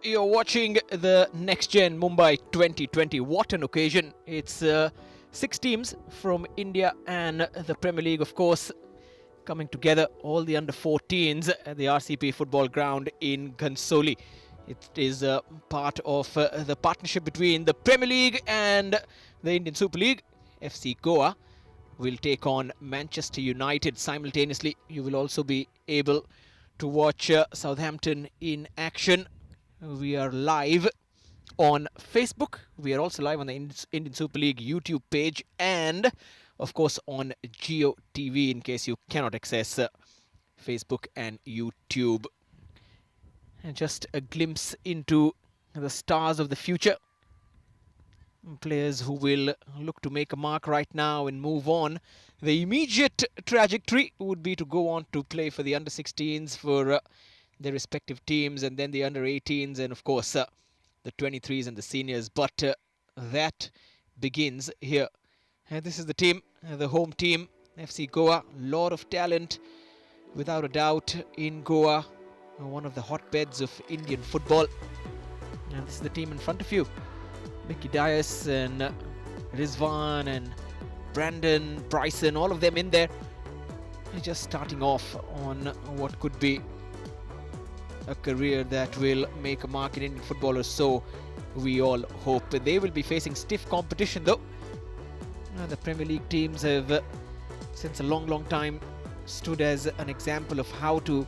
you're watching the Next Gen Mumbai 2020. What an occasion. It's 6 teams from India and the Premier League, of course, coming together. All the under-14s at the RCP football ground in Ghansoli. It is part of the partnership between the Premier League and the Indian Super League. FC Goa will take on Manchester United simultaneously. You will also be able to watch Southampton in action. We are live on Facebook. We are also live on the Indian Super League YouTube page and, of course, on Geo TV in case you cannot access Facebook and YouTube. And just a glimpse into the stars of the future. Players who will look to make a mark right now and move on. The immediate trajectory would be to go on to play for the under-16s for their respective teams, and then the under-18s, and of course the 23s and the seniors. But that begins here. And this is the team, the home team, FC Goa. Lot of talent, without a doubt, in Goa. One of the hotbeds of Indian football. And this is the team in front of you. Mickey Dias and Rizwan and Brandon, Bryson, all of them in there. Just starting off on what could be a career that will make a mark in Indian football, or so we all hope. They will be facing stiff competition though. The Premier League teams have since a long time stood as an example of how to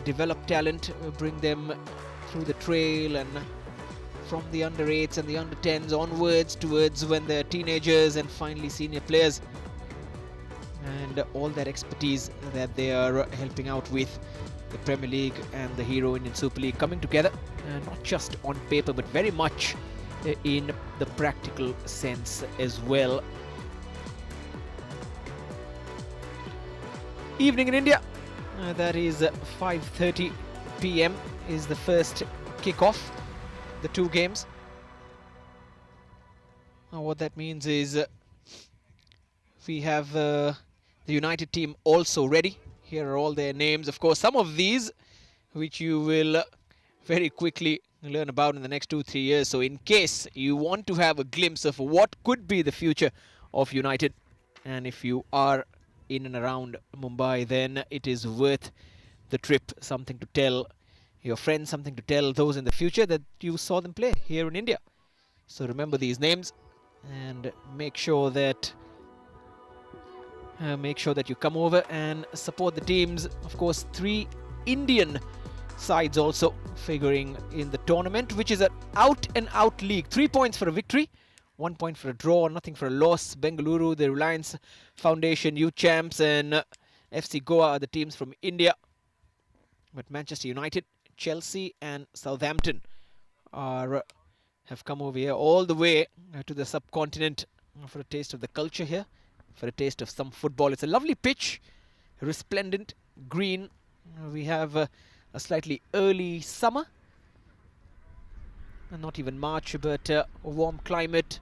develop talent, bring them through the trail, and from the under-8s and the under-10s onwards towards when they're teenagers and finally senior players, and all that expertise that they are helping out with. The Premier League and the Hero Indian Super League coming together, not just on paper but very much in the practical sense as well. Evening in India, that is 5:30 p.m. is the first kick-off. The two games. What that means is we have the United team also ready. Here are all their names. Of course, some of these which you will very quickly learn about in the next 2-3 years. So in case you want to have a glimpse of what could be the future of United, and if you are in and around Mumbai, then it is worth the trip. Something to tell your friends, something to tell those in the future that you saw them play here in India. So remember these names and make sure that you come over and support the teams. Of course, 3 Indian sides also figuring in the tournament, which is an out-and-out league. 3 points for a victory, 1 point for a draw, nothing for a loss. Bengaluru, the Reliance Foundation, youth champs, and FC Goa are the teams from India. But Manchester United, Chelsea and Southampton have come over here all the way to the subcontinent for a taste of the culture here, for a taste of some football. It's a lovely pitch, resplendent green. We have a slightly early summer, and not even March, but a warm climate,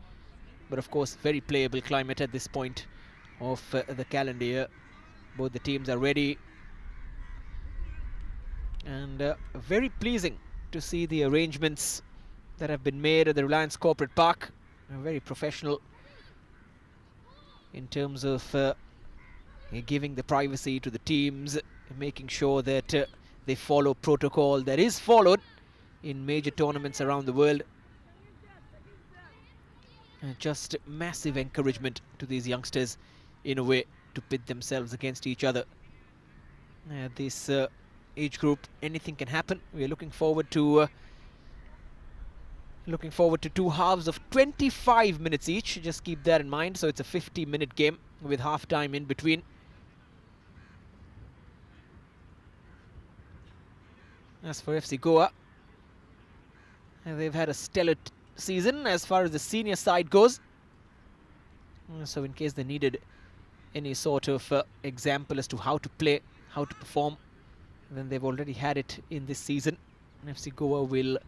but of course very playable climate at this point of the calendar year. Both the teams are ready. And very pleasing to see the arrangements that have been made at the Reliance Corporate Park. Very professional in terms of giving the privacy to the teams, making sure that they follow protocol that is followed in major tournaments around the world. Just massive encouragement to these youngsters in a way to pit themselves against each other. This age group, anything can happen. We are looking forward to 2 halves of 25 minutes each. Just keep that in mind. So it's a 50-minute game with half time in between. As for FC Goa, they've had a stellar season as far as the senior side goes. So in case they needed any sort of example as to how to play, how to perform, then they've already had it in this season. FC Goa will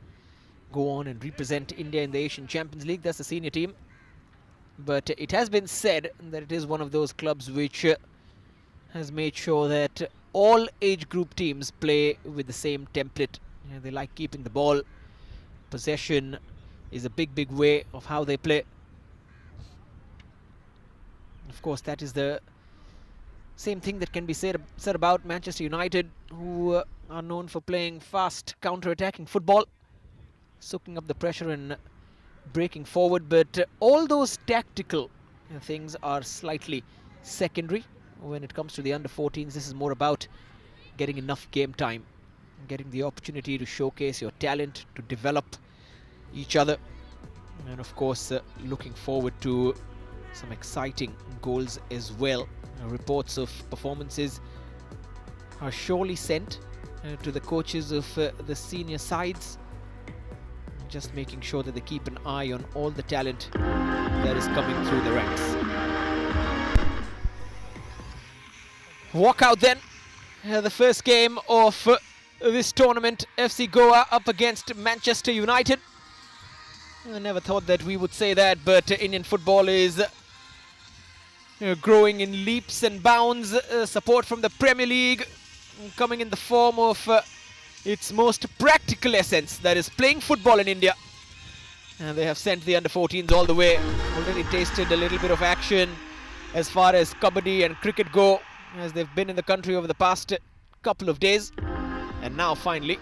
go on and represent India in the Asian Champions League. That's the senior team. But it has been said that it is one of those clubs which has made sure that all age group teams play with the same template They like keeping the ball. Possession is a big way of how they play. Of course, that is the same thing that can be said about Manchester United, who are known for playing fast, counter-attacking football, soaking up the pressure and breaking forward. But all those tactical things are slightly secondary when it comes to the under-14s. This is more about getting enough game time, getting the opportunity to showcase your talent, to develop each other, and of course looking forward to some exciting goals as well. Reports of performances are surely sent to the coaches of the senior sides, just making sure that they keep an eye on all the talent that is coming through the ranks. Walk out then, the first game of this tournament, FC Goa up against Manchester United. I never thought that we would say that, but Indian football is growing in leaps and bounds. Support from the Premier League coming in the form of its most practical essence, that is playing football in India. And they have sent the under-14s all the way. Already tasted a little bit of action as far as kabaddi and cricket go, as they've been in the country over the past couple of days. And now finally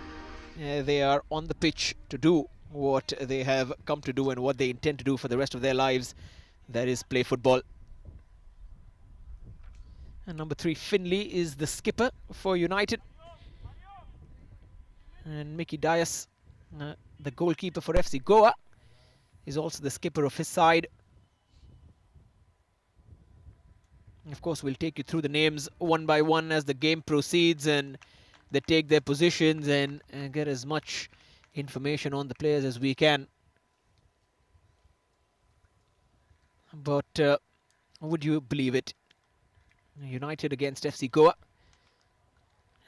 they are on the pitch to do what they have come to do and what they intend to do for the rest of their lives, that is play football. And number 3, Finley, is the skipper for United. And Mickey Dias, the goalkeeper for FC Goa, is also the skipper of his side. Of course, we'll take you through the names one by one as the game proceeds and they take their positions and get as much information on the players as we can. But would you believe it? United against FC Goa.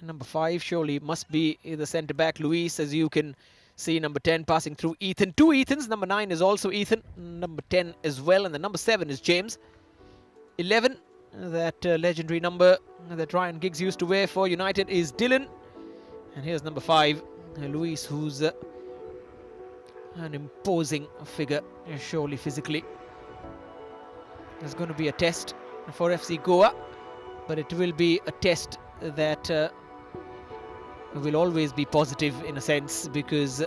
Number 5 surely must be the centre-back, Luis, as you can see. Number 10 passing through Ethan. 2 Ethans. Number 9 is also Ethan. Number 10 as well. And the number 7 is James. 11, that legendary number that Ryan Giggs used to wear for United, is Dylan. And here's number 5, Luis, who's an imposing figure, surely physically. There's going to be a test for FC Goa, but it will be a test that will always be positive in a sense, because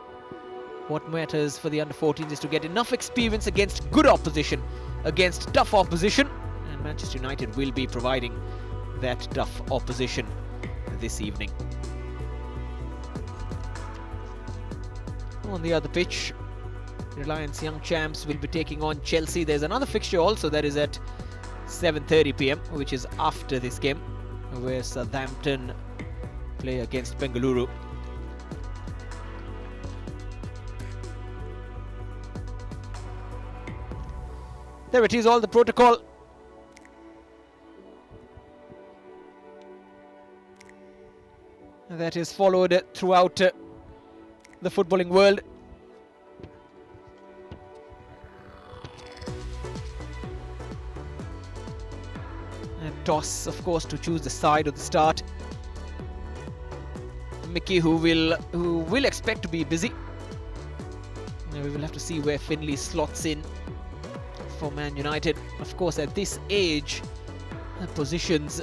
what matters for the under-14s is to get enough experience against good opposition, against tough opposition, and Manchester United will be providing that tough opposition this evening. On the other pitch, Reliance Young Champs will be taking on Chelsea. There's another fixture also that is at 7:30 p.m, which is after this game, where Southampton play against Bengaluru. There it is, all the protocol. That is followed throughout the footballing world. And toss, of course, to choose the side of the start. Mickey, who will expect to be busy. Now we will have to see where Finley slots in for Man United. Of course, at this age, positions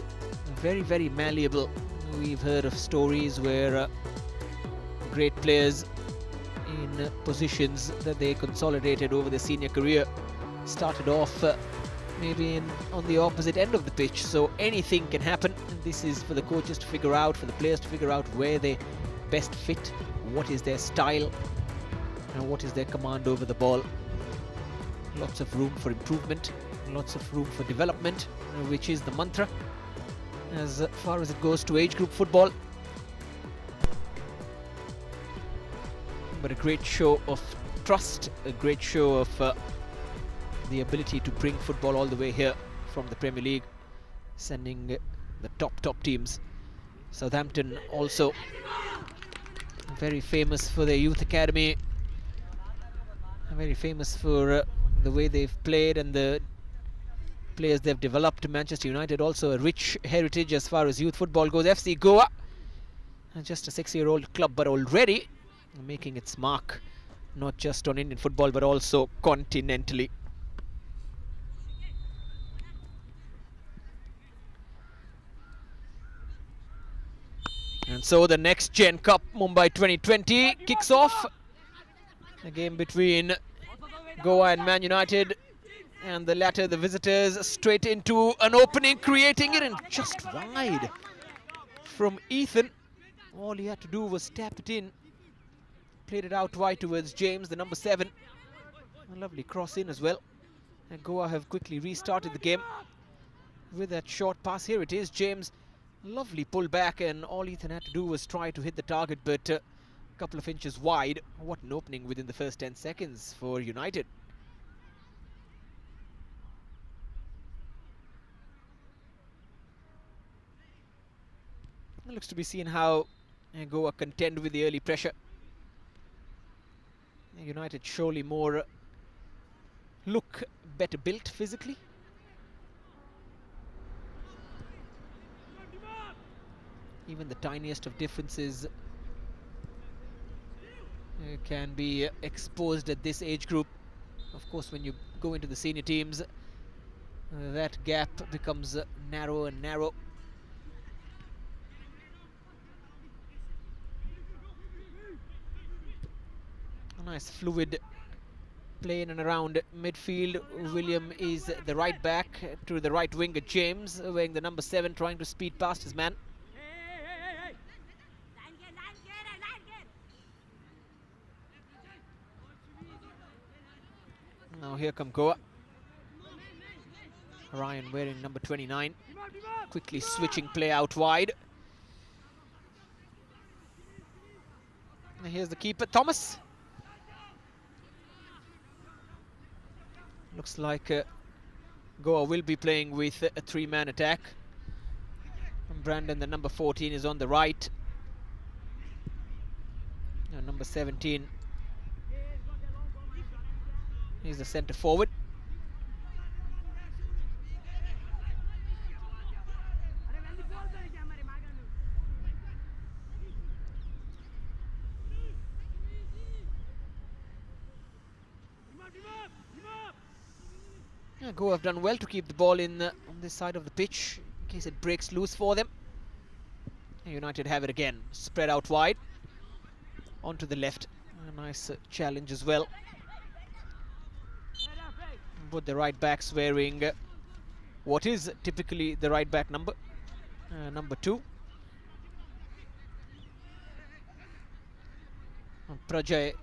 very malleable. We've heard of stories where great players in positions that they consolidated over their senior career started off maybe on the opposite end of the pitch, so anything can happen. And this is for the coaches to figure out, for the players to figure out where they best fit, what is their style and what is their command over the ball. Lots of room for improvement, lots of room for development, which is the mantra as far as it goes to age group football. But a great show of trust, a great show of the ability to bring football all the way here from the Premier League, sending the top teams. Southampton also very famous for their youth academy, very famous for the way they've played and the players they've developed. Manchester United also a rich heritage as far as youth football goes. FC Goa, just a 6-year-old club, but already making its mark not just on Indian football but also continentally. And so the next Gen Cup Mumbai 2020 kicks off. A game between Goa and Man United, and the latter, the visitors, straight into an opening, creating it, and just wide from Ethan. All he had to do was tap it in. Played it out wide towards James, the number 7. A lovely cross in as well. And Goa have quickly restarted the game with that short pass. Here it is, James. Lovely pull back, and all Ethan had to do was try to hit the target, but a couple of inches wide. What an opening within the first 10 seconds for United. It looks to be seen how Goa contend with the early pressure. United surely more look better built physically. Even the tiniest of differences can be exposed at this age group. Of course, when you go into the senior teams, that gap becomes narrow and narrow. A nice fluid play in and around midfield. William is the right back to the right winger, James, wearing the number 7, trying to speed past his man. Now here come Goa. Ryan wearing number 29. Quickly switching play out wide. And here's the keeper, Thomas. Looks like Goa will be playing with a 3-man attack. And Brandon, the number 14, is on the right. And number 17, he's the centre forward. Goa have done well to keep the ball in on this side of the pitch in case it breaks loose for them. United have it again, spread out wide onto the left. A nice challenge as well. Both the right backs wearing what is typically the right back number, number 2. Prajay,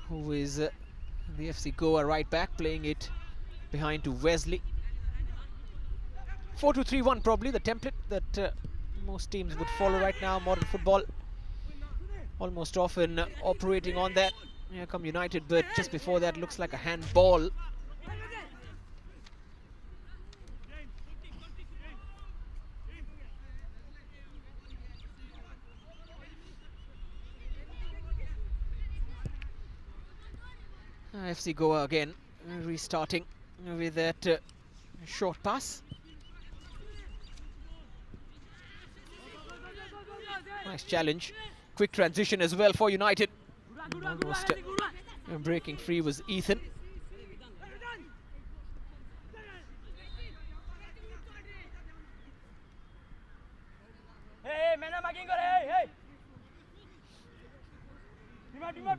who is the FC Goa right back, playing it behind to Wesley. 4-2-3-1 probably the template that most teams would follow right now. Modern football almost often operating on that. Here come United, but just before that looks like a handball. FC Goa again restarting with that short pass. Nice challenge. Quick transition as well for United. Almost breaking free was Ethan.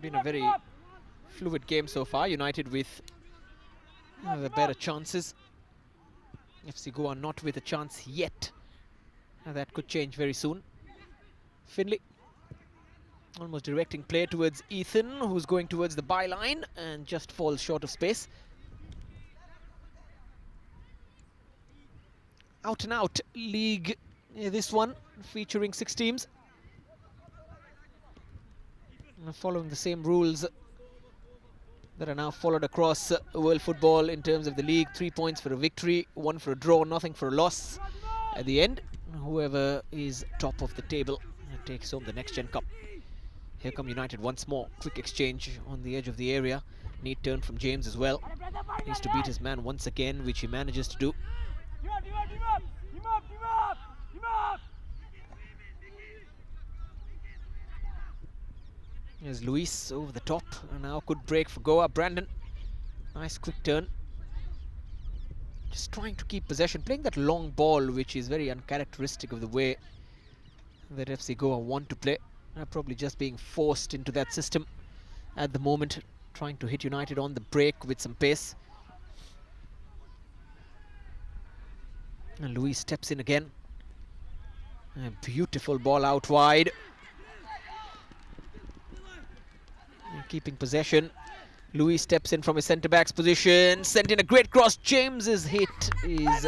Been a very fluid game so far. United with the better chances. FC Goa not with a chance yet. That could change very soon. Finley almost directing play towards Ethan, who's going towards the byline and just falls short of space. Out and out league, this one featuring 6 teams. Following the same rules that are now followed across world football in terms of the league. 3 points for a victory, 1 for a draw, nothing for a loss. At the end, whoever is top of the table takes home the next Gen Cup. Here come United once more. Quick exchange on the edge of the area. Neat turn from James as well. Needs to beat his man once again, which he manages to do. Here's Luis over the top, and now good break for Goa. Brandon, nice quick turn. Just trying to keep possession, playing that long ball, which is very uncharacteristic of the way that FC Goa want to play. Probably just being forced into that system at the moment, trying to hit United on the break with some pace. And Luis steps in again. A beautiful ball out wide. And keeping possession. Luis steps in from his centre-back's position. Sent in a great cross. James's hit is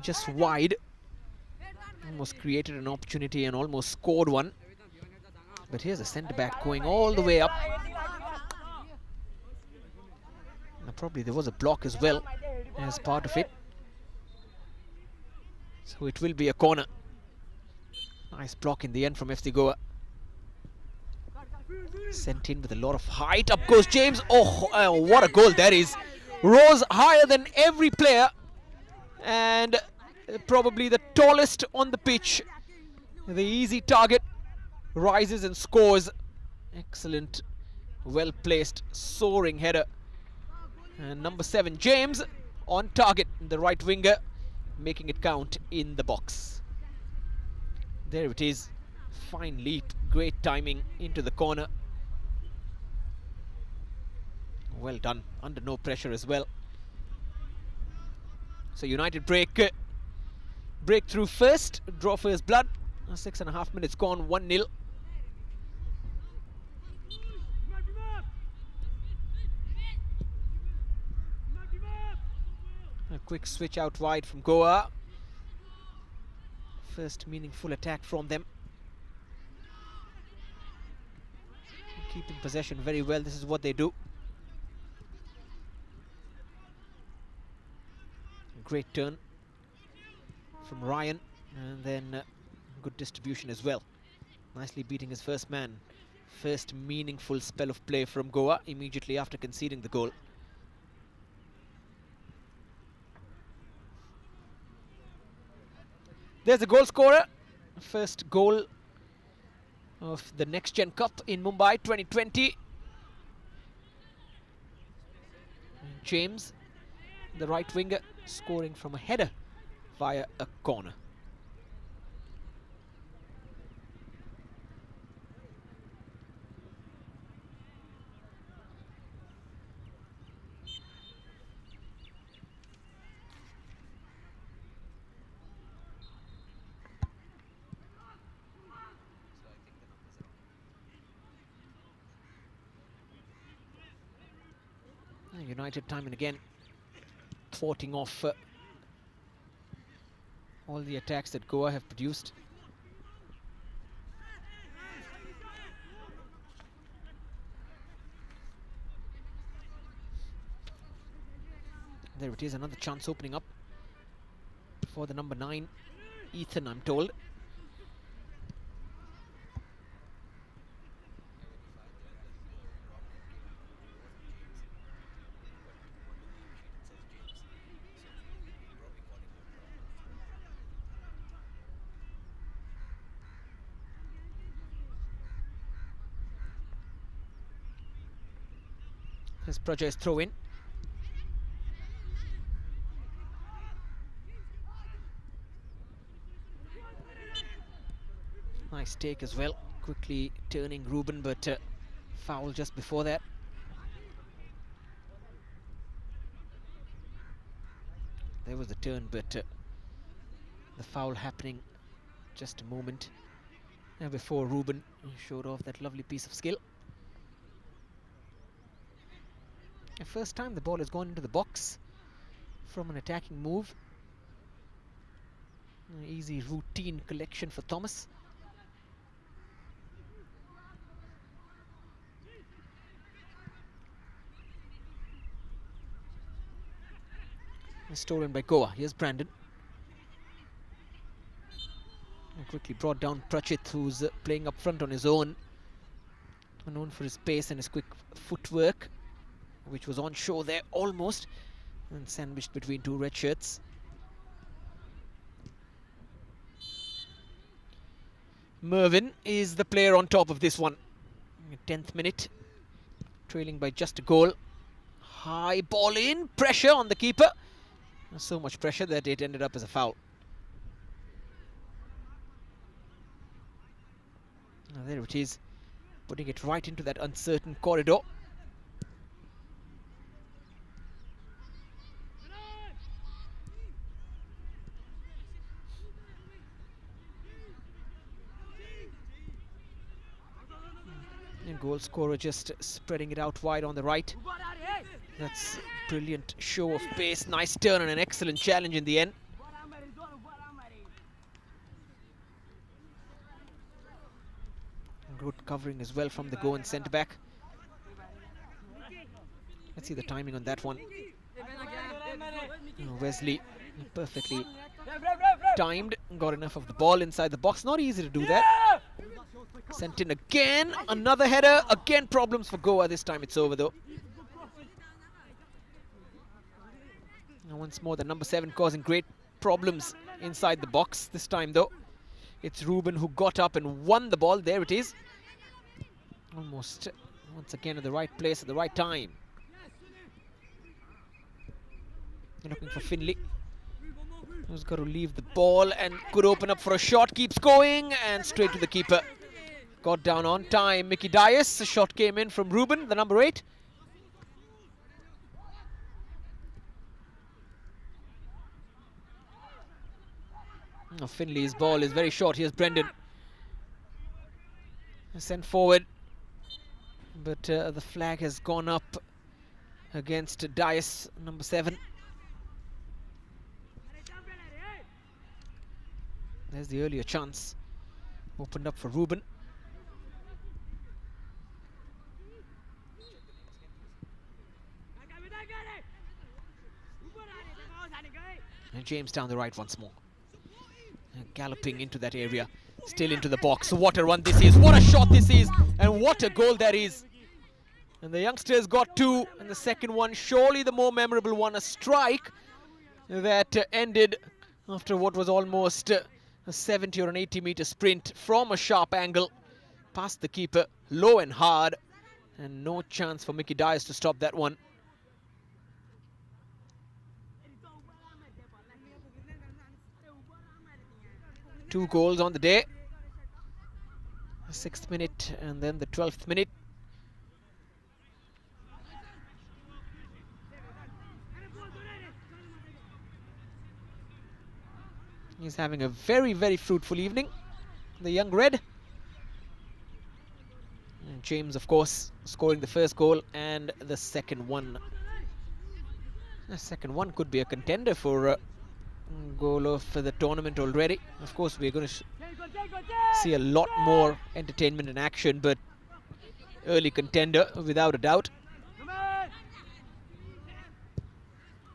just wide. Almost created an opportunity and almost scored one. But here's a centre-back going all the way up. And probably there was a block as well as part of it. So it will be a corner. Nice block in the end from FC Goa. Sent in with a lot of height. Up goes James. Oh, what a goal that is. Rose higher than every player. And probably the tallest on the pitch. The easy target. Rises and scores. Excellent. Well placed. Soaring header. And number 7, James, on target. The right winger. Making it count in the box. There it is. Fine leap. Great timing into the corner. Well done. Under no pressure as well. So United break through first. Draw first blood. 6.5 minutes gone. 1-0. A quick switch out wide from Goa. First meaningful attack from them. Keeping possession very well. This is what they do. Great turn from Ryan, and then good distribution as well. Nicely beating his first man. First meaningful spell of play from Goa immediately after conceding the goal. There's the goal scorer. First goal of the Next Gen Cup in Mumbai 2020. James, the right winger, scoring from a header via a corner. United time and again thwarting off all the attacks that Goa have produced. There it is, another chance opening up for the number 9, Ethan, I'm told. As Praja's throw in. Nice take as well. Quickly turning Ruben, but foul just before that. There was the turn, but the foul happening just a moment before Ruben showed off that lovely piece of skill. The first time the ball has gone into the box from an attacking move. An easy routine collection for Thomas. Stolen by Goa. Here's Brandon. And quickly brought down Prachit, who's playing up front on his own. Known for his pace and his quick footwork, which was on show there almost, and sandwiched between two red shirts. Mervyn is the player on top of this one. 10th minute, trailing by just a goal. High ball in, pressure on the keeper. So much pressure that it ended up as a foul. Now there it is, putting it right into that uncertain corridor. And goal scorer just spreading it out wide on the right. That's brilliant show of pace, nice turn and an excellent challenge in the end. Good covering as well from the Goan centre-back. Let's see the timing on that one. Wesley perfectly timed, got enough of the ball inside the box. Not easy to do that. Sent in again, another header. Again problems for Goa. This time it's over though. And once more the number 7 causing great problems inside the box. This time though, it's Ruben who got up and won the ball. There it is. Almost once again at the right place at the right time. They're looking for Finley, who's got to leave the ball and could open up for a shot. Keeps going and straight to the keeper. Got down on time. Mickey Dias. A shot came in from Ruben, the number 8. Oh, Finley's ball is very short. Here's Brendan. Sent forward. But the flag has gone up against Dias, number 7. There's the earlier chance. Opened up for Ruben. And James down the right once more. And galloping into that area. Still into the box. What a run this is. What a shot this is. And what a goal that is. And the youngsters got 2. And the second one, surely the more memorable one. A strike that ended after what was almost a 70 or an 80 meter sprint from a sharp angle. Past the keeper, low and hard. And no chance for Mickey Dias to stop that one. Two goals on the day. The 6th minute and then the 12th minute. He's having a very, very fruitful evening, the young Red. And James, of course, scoring the first goal and the second one. The second one could be a contender for goal of the tournament already. Of course, we're going to see a lot more entertainment and action, but early contender without a doubt.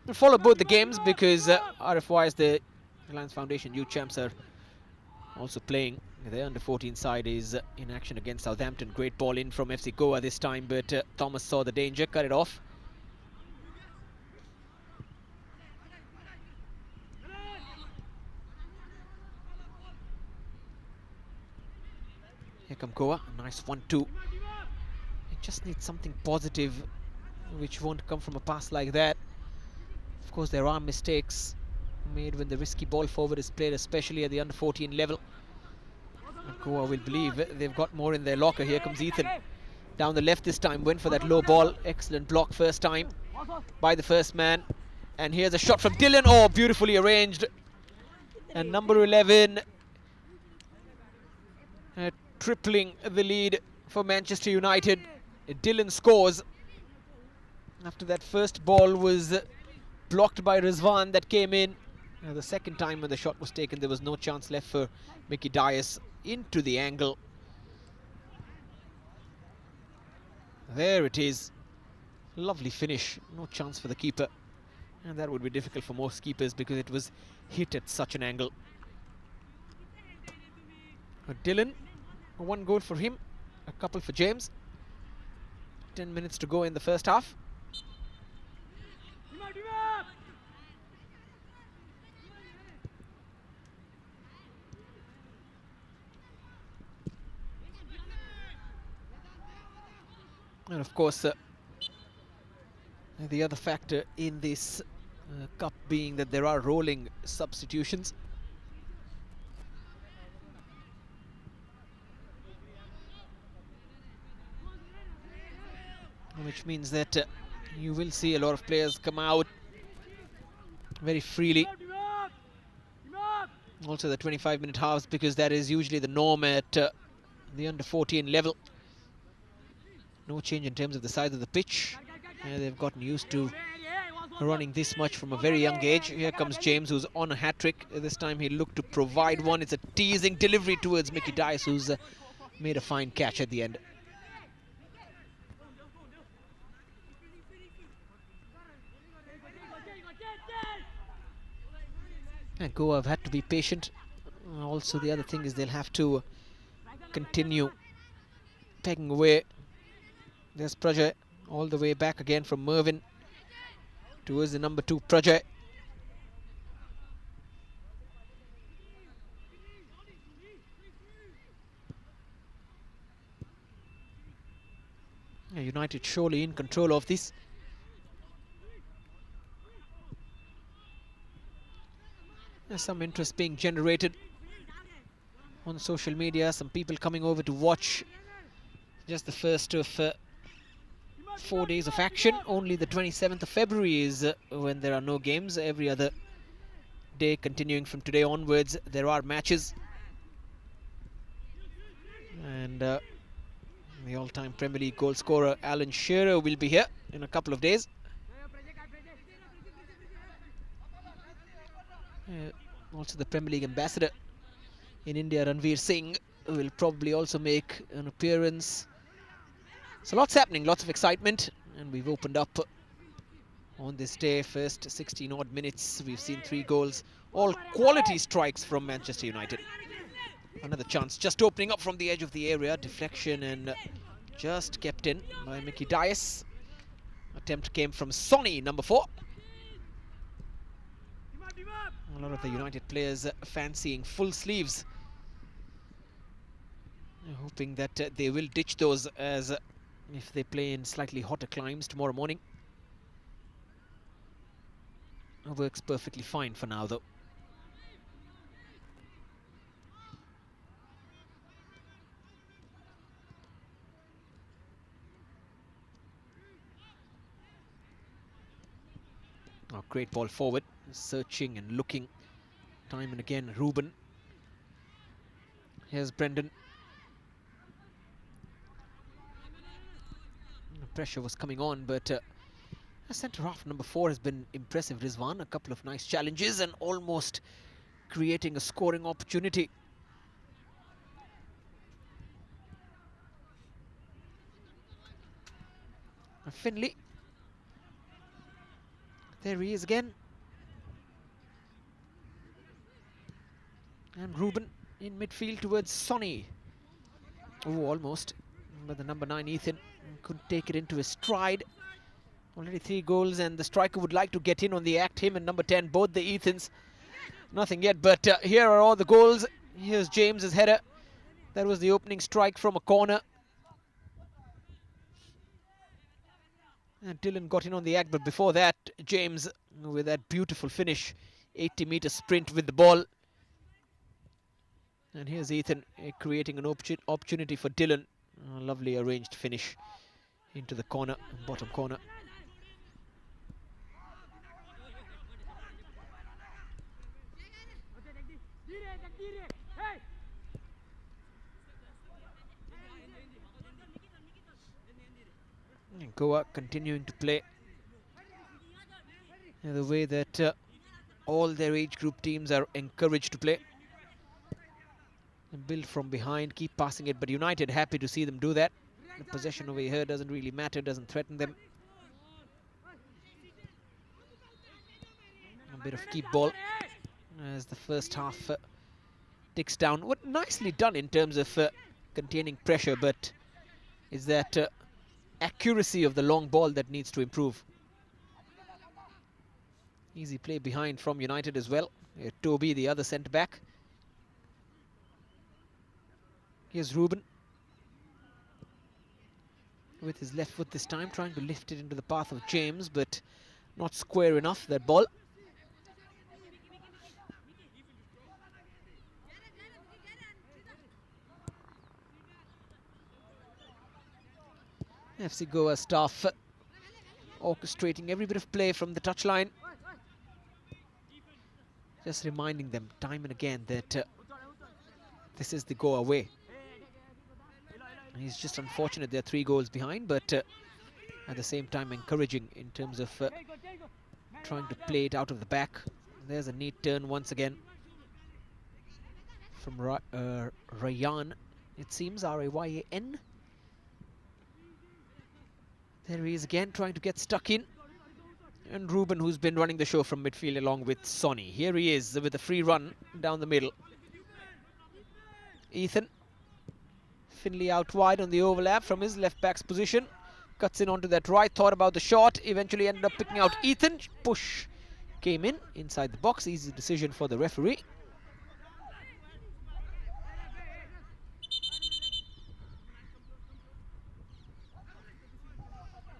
We'll follow both the games because RFY's the Reliance Foundation Youth Champs are also playing. Their under-14 side is in action against Southampton. Great ball in from FC Goa this time, but Thomas saw the danger, cut it off. Here come Goa, a nice 1-2. It just needs something positive, which won't come from a pass like that. Of course, there are mistakes made when the risky ball forward is played, especially at the under-14 level. And Goa will believe they've got more in their locker. Here comes Ethan. Down the left this time, went for that low ball. Excellent block first time by the first man. And here's a shot from Dylan. Oh, beautifully arranged. And number 11 tripling the lead for Manchester United. Dylan scores after that first ball was blocked by Rizwan that came in. The second time when the shot was taken, there was no chance left for Mickey Dias into the angle. There it is. Lovely finish. No chance for the keeper. And that would be difficult for most keepers because it was hit at such an angle. Dylan, 1 goal for him, a couple for James. 10 minutes to go in the first half. And of course, the other factor in this cup being that there are rolling substitutions. Which means that you will see a lot of players come out very freely. Also the 25-minute halves, because that is usually the norm at the under-14 level. No change in terms of the size of the pitch. They've gotten used to running this much from a very young age. Here comes James, who's on a hat-trick. This time he'll look to provide one. It's a teasing delivery towards Mickey Dice, who's made a fine catch at the end. And Goa have had to be patient. Also, the other thing is they'll have to continue pegging away. There's Prajay, all the way back again from Mervyn towards the number 2, Prajay. United surely in control of this. There's some interest being generated on social media. Some people coming over to watch just the first of 4 days of action. Only the 27th of February is when there are no games. Every other day continuing from today onwards, there are matches. And the all-time Premier League goal scorer Alan Shearer will be here in a couple of days. Also the Premier League ambassador in India, Ranveer Singh, will probably also make an appearance. So lots happening, lots of excitement, and we've opened up on this day. First 16 odd minutes, we've seen 3 goals, all quality strikes from Manchester United. Another chance just opening up from the edge of the area, deflection, and just kept in by Mickey Dias. Attempt came from Sonny, number 4. A lot of the United players fancying full sleeves, hoping that they will ditch those as if they play in slightly hotter climes tomorrow morning. It works perfectly fine for now, though. Oh, great ball forward, searching and looking time and again. Ruben. Here's Brendan. The pressure was coming on, but centre-half number 4 has been impressive, Rizwan. A couple of nice challenges and almost creating a scoring opportunity. Finley. There he is again. And Ruben in midfield towards Sonny. Oh, almost. But the number 9, Ethan, couldn't take it into his stride. Already 3 goals, and the striker would like to get in on the act. Him and number 10, both the Ethans. Nothing yet, but here are all the goals. Here's James's header. That was the opening strike from a corner. And Dylan got in on the act, but before that, James with that beautiful finish. 80-meter sprint with the ball. And here's Ethan creating an opportunity for Dylan. A lovely arranged finish into the corner, bottom corner. And Goa continuing to play the way that all their age group teams are encouraged to play. And build from behind, keep passing it, but United happy to see them do that. The possession over here doesn't really matter, doesn't threaten them. A bit of keep ball as the first half ticks down. What nicely done in terms of containing pressure, but is that accuracy of the long ball that needs to improve. Easy play behind from United as well. Toby, the other centre-back. Here's Ruben. with his left foot this time, trying to lift it into the path of James, but not square enough, that ball. FC Goa staff orchestrating every bit of play from the touchline. Just reminding them time and again that this is the Goa way. He's just unfortunate they're 3 goals behind, but at the same time encouraging in terms of trying to play it out of the back. There's a neat turn once again from Rayan, it seems, R-A-Y-A-N. There he is again, trying to get stuck in. And Ruben, who's been running the show from midfield along with Sonny. Here he is with a free run down the middle. Ethan. Finley out wide on the overlap from his left back's position. Cuts in onto that right, thought about the shot, eventually ended up picking out Ethan. Push came in inside the box, easy decision for the referee.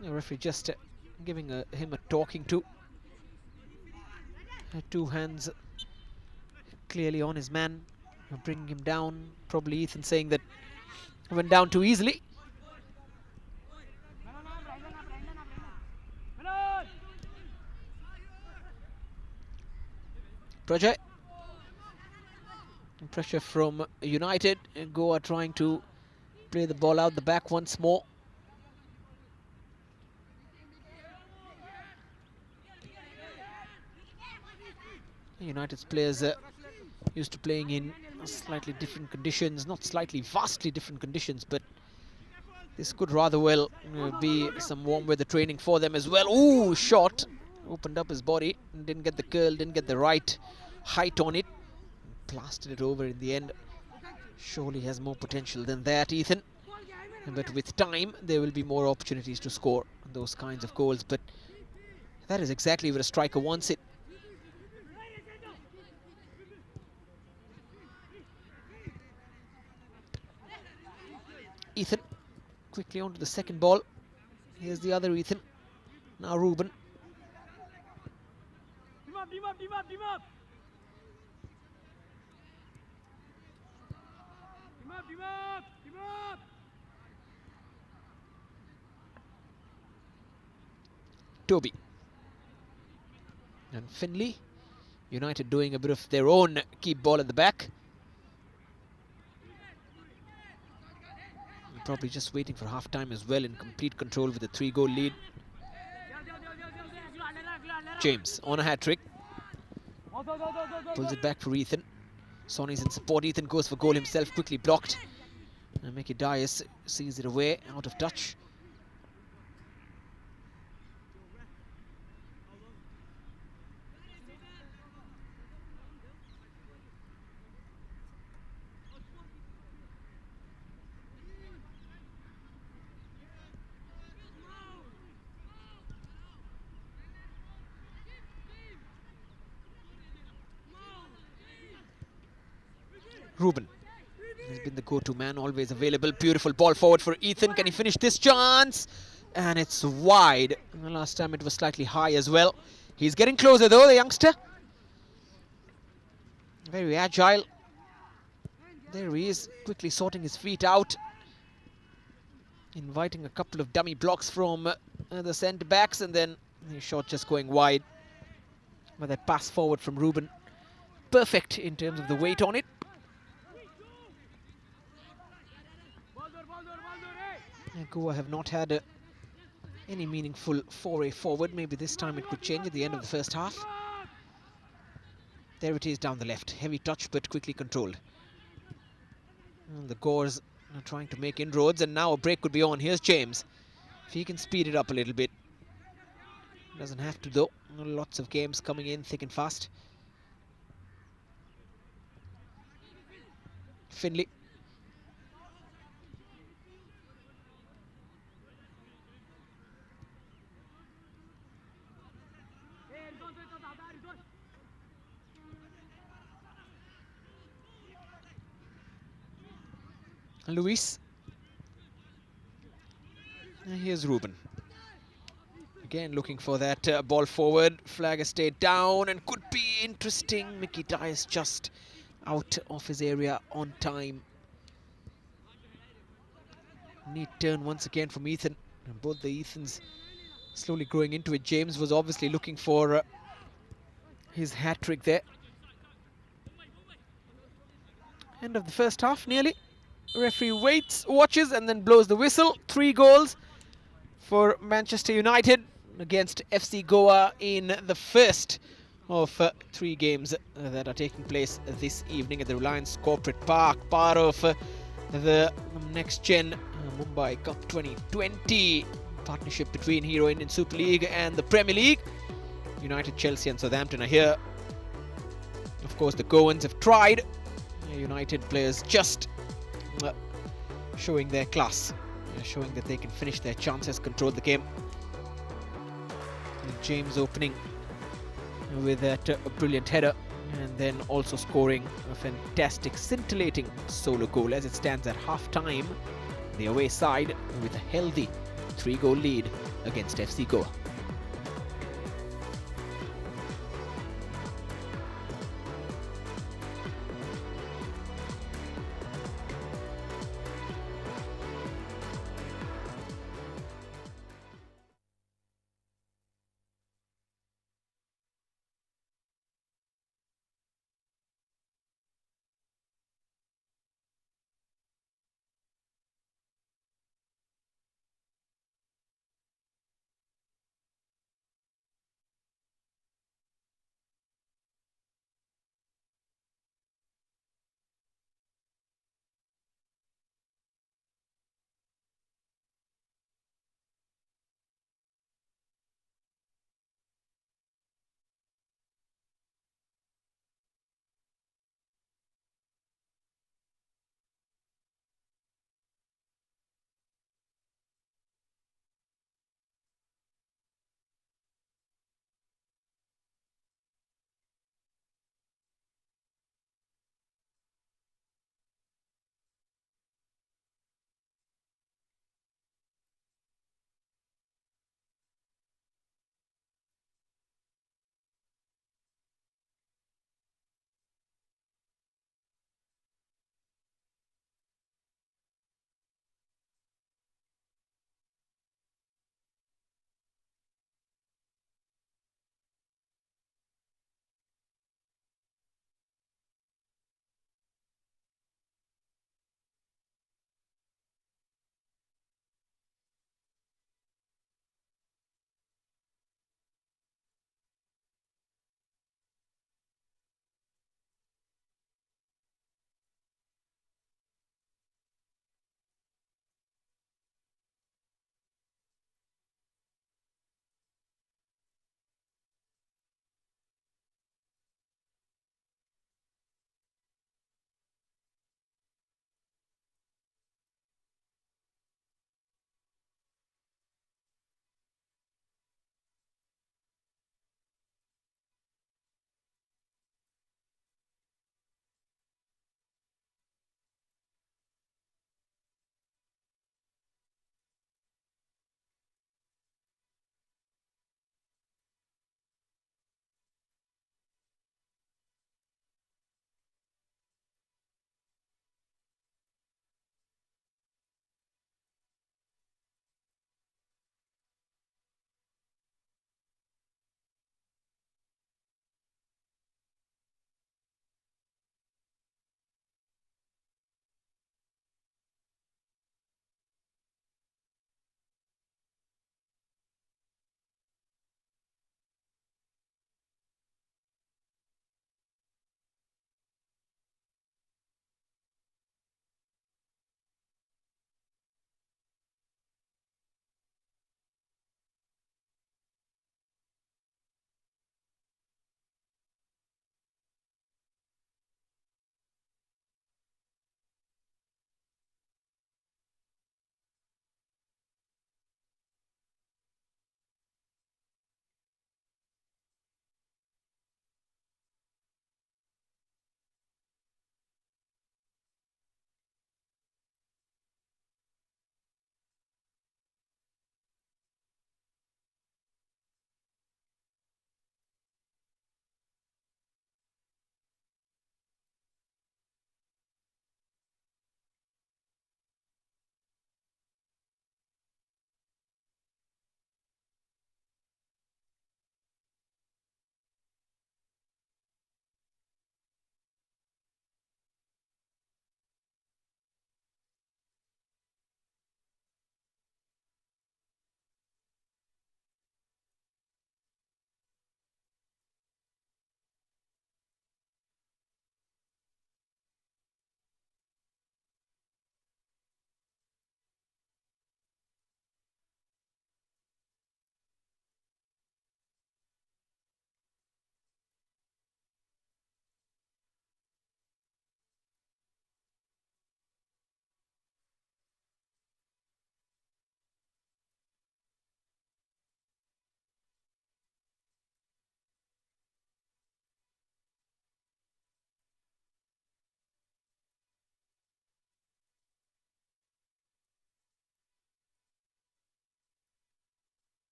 The referee just giving him a talking to. 2 hands clearly on his man, bringing him down. Probably Ethan saying that went down too easily. Prajay. Pressure from United. Goa trying to play the ball out the back once more. United's players used to playing in slightly different conditions, not slightly, vastly different conditions, but this could rather well be some warm weather training for them as well. Ooh, shot, opened up his body, didn't get the curl, didn't get the right height on it, blasted it over in the end. Surely has more potential than that, Ethan, but with time there will be more opportunities to score those kinds of goals, but that is exactly where a striker wants it. Ethan quickly onto the second ball. Here's the other Ethan. Now Ruben. Toby. And Finley. United doing a bit of their own keep ball at the back. Probably just waiting for half-time as well, in complete control with a 3-goal lead. James on a hat-trick. Pulls it back for Ethan. Sonny's in support. Ethan goes for goal himself, quickly blocked. And Mickey Dias sees it away, out of touch. Ruben has been the go-to man, always available. Beautiful ball forward for Ethan. Can he finish this chance? And it's wide. And the last time it was slightly high as well. He's getting closer though, the youngster. Very agile. There he is, quickly sorting his feet out. Inviting a couple of dummy blocks from the centre-backs, and then the shot just going wide. But that pass forward from Ruben, perfect in terms of the weight on it. Goa have not had any meaningful foray forward. Maybe this time it could change at the end of the first half. There it is down the left. Heavy touch, but quickly controlled. And the Gores are trying to make inroads, and now a break could be on. Here's James. If he can speed it up a little bit. Doesn't have to though. Lots of games coming in thick and fast. Finley. Luis. Here's Ruben. Again, looking for that ball forward. Flag has stayed down and could be interesting. Mickey Dias just out of his area on time. Neat turn once again from Ethan. And both the Ethans slowly growing into it. James was obviously looking for his hat-trick there. End of the first half, nearly. Referee waits, watches, and then blows the whistle. 3 goals for Manchester United against FC Goa in the first of 3 games that are taking place this evening at the Reliance Corporate Park, part of the next-gen Mumbai Cup 2020 partnership between Hero Indian Super League and the Premier League. United, Chelsea and Southampton are here. Of course, the Goans have tried. United players just showing their class, showing that they can finish their chances, control the game. And James opening with that brilliant header, and then also scoring a fantastic, scintillating solo goal as it stands at half-time. The away side with a healthy 3-goal lead against FC Goa.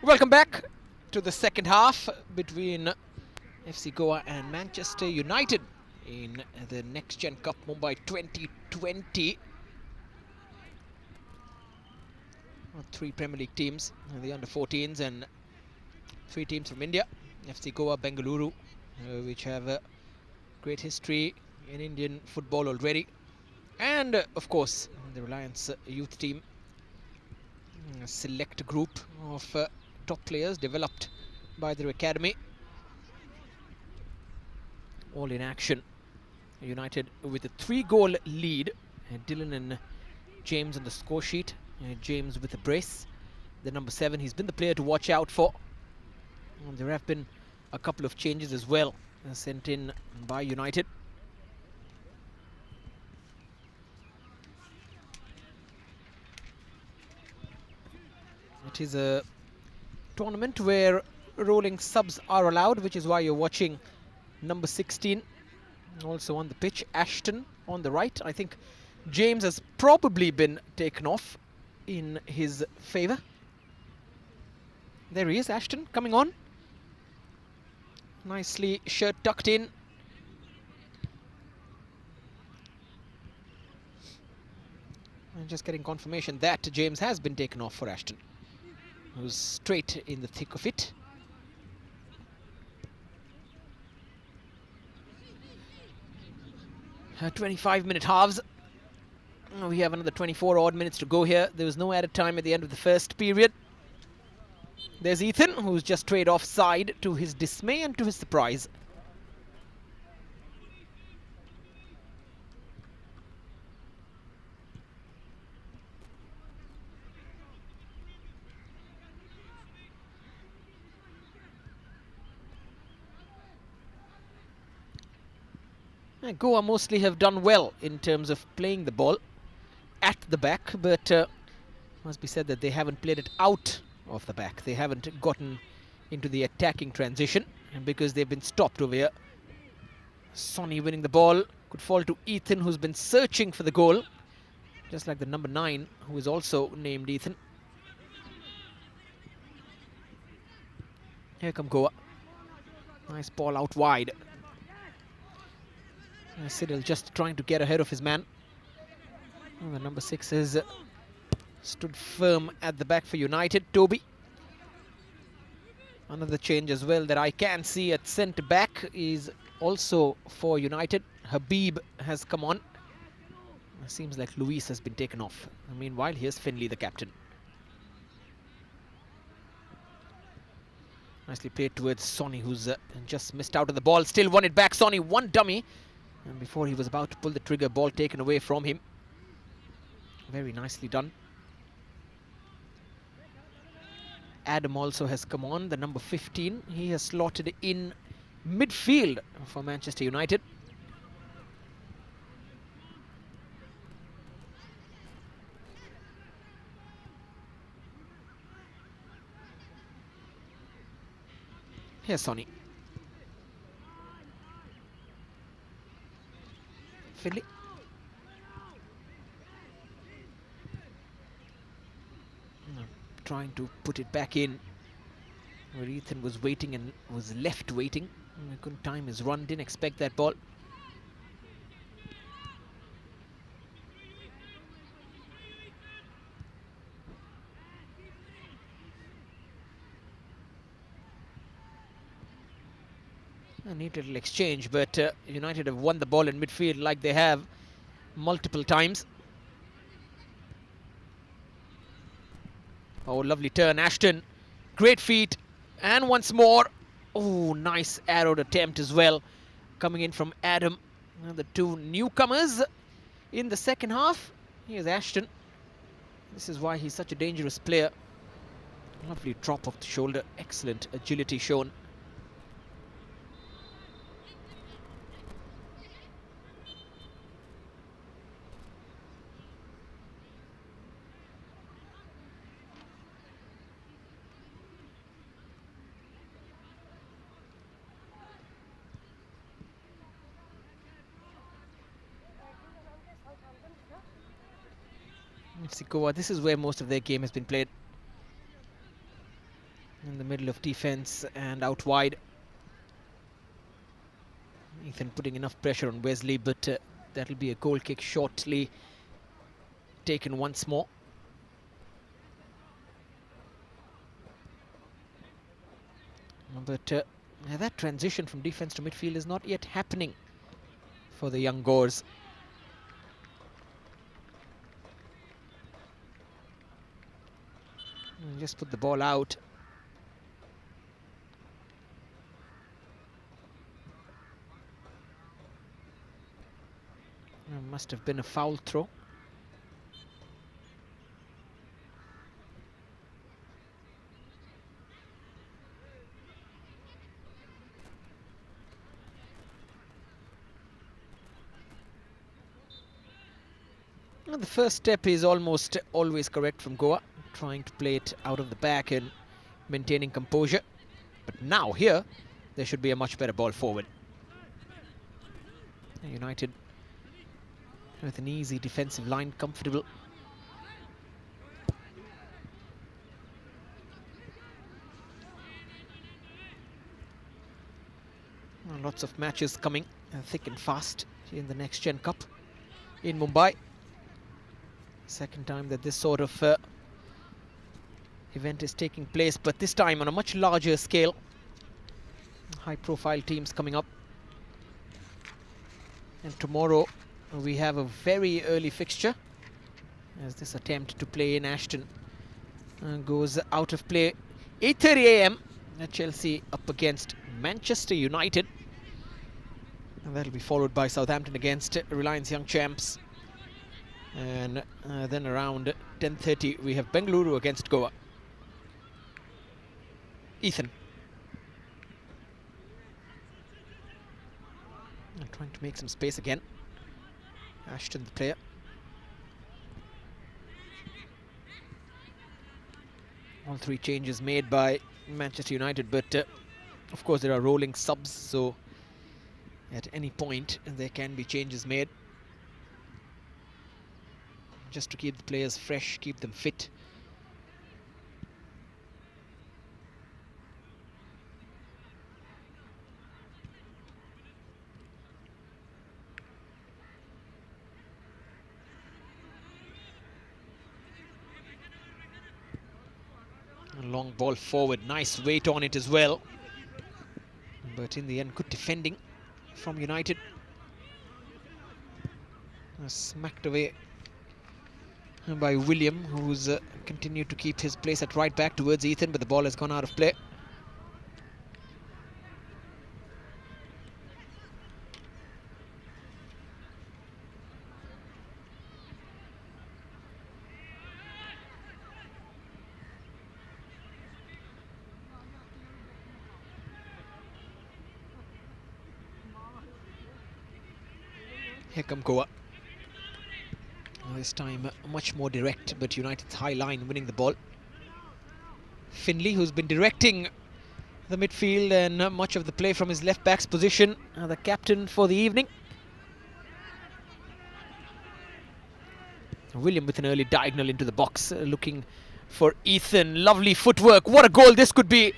Welcome back to the second half between FC Goa and Manchester United in the Next Gen Cup Mumbai 2020. Three Premier League teams, the under-14s, and three teams from India, FC Goa, Bengaluru, which have a great history in Indian football already, and of course the Reliance youth team, a select group of top players developed by their academy, all in action. United with a 3-goal lead. Dylan and James on the score sheet. James with a brace, the number 7. He's been the player to watch out for. And there have been a couple of changes as well sent in by United. It is a tournament where rolling subs are allowed, which is why you're watching number 16 also on the pitch, Ashton on the right. I think James has probably been taken off in his favour. There he is, Ashton, coming on. Nicely shirt tucked in. And just getting confirmation that James has been taken off for Ashton, who's straight in the thick of it. 25-minute halves. We have another 24 odd minutes to go here. There was no added time at the end of the first period. There's Ethan, who's just strayed offside to his dismay and to his surprise. Goa mostly have done well in terms of playing the ball at the back, but must be said that they haven't played it out of the back. They haven't gotten into the attacking transition, and because they've been stopped over here. Sonny winning the ball, could fall to Ethan, who's been searching for the goal, just like the number 9, who is also named Ethan. Here come Goa. Nice ball out wide. Cyril just trying to get ahead of his man. And the number 6 has stood firm at the back for United, Toby. Another change as well that I can see at centre back is also for United. Habib has come on. It seems like Luis has been taken off. Meanwhile, here's Finley, the captain. Nicely played towards Sonny, who's just missed out on the ball. Still won it back. Sonny, one dummy. And before he was about to pull the trigger, ball taken away from him. Very nicely done. Adam also has come on, the number 15. He has slotted in midfield for Manchester United. Here's Sonny. Finley. Trying to put it back in where Ethan was waiting and was left waiting. Couldn't time his run, didn't expect that ball. A neat little exchange, but United have won the ball in midfield like they have multiple times. Oh, lovely turn, Ashton. Great feet. And once more. Oh, nice arrowed attempt as well. Coming in from Adam. The two newcomers in the second half. Here's Ashton. This is why he's such a dangerous player. Lovely drop off the shoulder. Excellent agility shown. Goa, this is where most of their game has been played. in the middle of defense and out wide. Ethan putting enough pressure on Wesley, but that'll be a goal kick shortly taken once more. But that transition from defense to midfield is not yet happening for the young Gores. Just put the ball out. Must have been a foul throw. Well, the first step is almost always correct from Goa, trying to play it out of the back and maintaining composure. But now here, there should be a much better ball forward. United with an easy defensive line, comfortable. Lots of matches coming thick and fast in the Next Gen Cup in Mumbai. Second time that this sort of event is taking place, but this time on a much larger scale. High-profile teams coming up. And tomorrow we have a very early fixture, as this attempt to play in Ashton goes out of play. 8:30 a.m. Chelsea up against Manchester United. And that'll be followed by Southampton against Reliance Young Champs. And then around 10:30 we have Bengaluru against Goa. Ethan. And trying to make some space again. Ashton, the player. All three changes made by Manchester United, but of course there are rolling subs, so at any point there can be changes made. Just to keep the players fresh, keep them fit. A long ball forward, nice weight on it as well. But in the end, good defending from United. Smacked away by William, who's continued to keep his place at right back towards Ethan, but the ball has gone out of play. Here come Goa. This time much more direct, but United's high line winning the ball. Finley, who's been directing the midfield and much of the play from his left back's position, the captain for the evening. William with an early diagonal into the box, looking for Ethan. Lovely footwork. What a goal this could be.